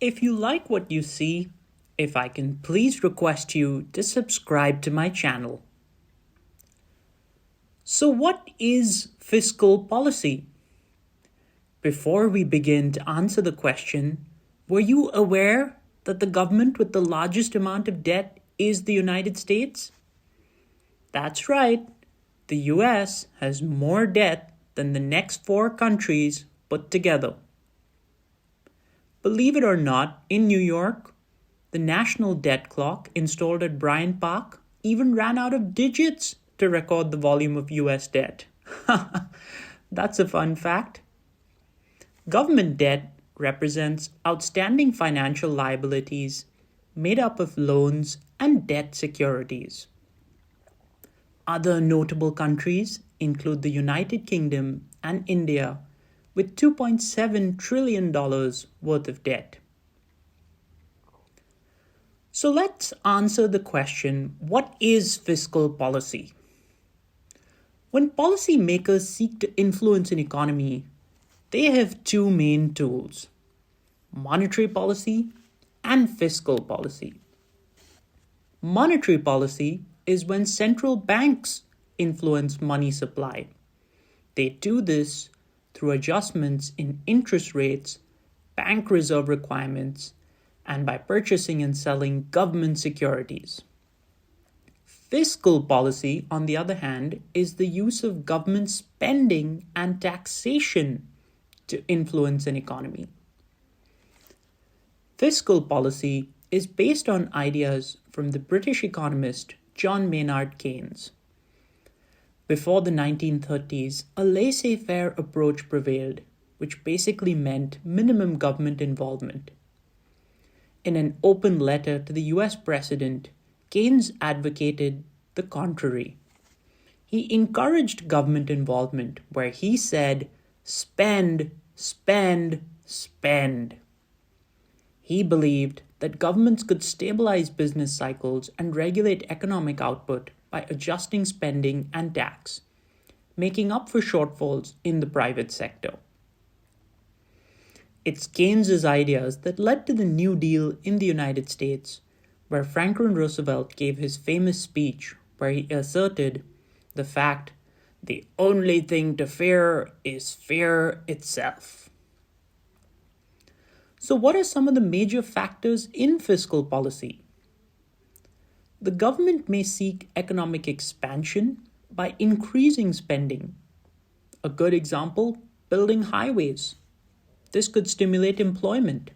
If you like what you see, if I can please request you to subscribe to my channel. So what is fiscal policy? Before we begin to answer the question, were you aware that the government with the largest amount of debt is the United States? That's right. The US has more debt than the next 4 countries put together. Believe it or not, in New York, the national debt clock installed at Bryant Park even ran out of digits to record the volume of US debt. That's a fun fact. Government debt represents outstanding financial liabilities made up of loans and debt securities. Other notable countries include the United Kingdom and India, with $2.7 trillion worth of debt. So let's answer the question, what is fiscal policy? When policymakers seek to influence an economy, they have 2 main tools: monetary policy and fiscal policy. Monetary policy is when central banks influence money supply. They do this through adjustments in interest rates, bank reserve requirements, and by purchasing and selling government securities. Fiscal policy, on the other hand, is the use of government spending and taxation to influence an economy. Fiscal policy is based on ideas from the British economist John Maynard Keynes. Before the 1930s, a laissez-faire approach prevailed, which basically meant minimum government involvement. In an open letter to the US president, Keynes advocated the contrary. He encouraged government involvement, where he said, spend, spend, spend. He believed that governments could stabilize business cycles and regulate economic output by adjusting spending and tax, making up for shortfalls in the private sector. It's Keynes's ideas that led to the New Deal in the United States, where Franklin Roosevelt gave his famous speech where he asserted the fact, "The only thing to fear is fear itself." So what are some of the major factors in fiscal policy? The government may seek economic expansion by increasing spending. A good example, building highways. This could stimulate employment.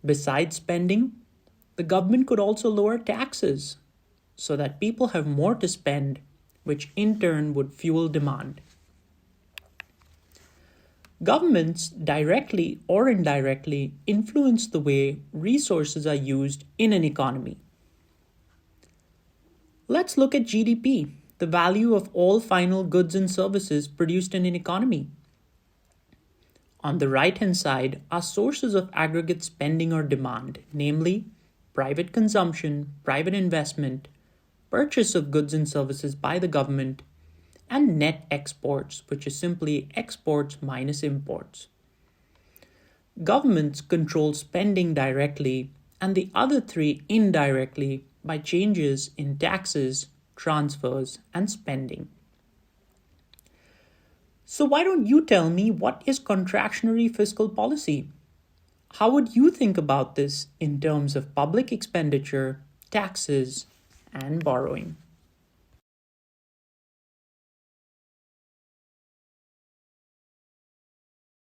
Besides spending, the government could also lower taxes so that people have more to spend, which in turn would fuel demand. Governments directly or indirectly influence the way resources are used in an economy. Let's look at GDP, the value of all final goods and services produced in an economy. On the right-hand side are sources of aggregate spending or demand, namely private consumption, private investment, purchase of goods and services by the government, and net exports, which is simply exports minus imports. Governments control spending directly and the other 3 indirectly by changes in taxes, transfers, and spending. So why don't you tell me what is contractionary fiscal policy? How would you think about this in terms of public expenditure, taxes, and borrowing?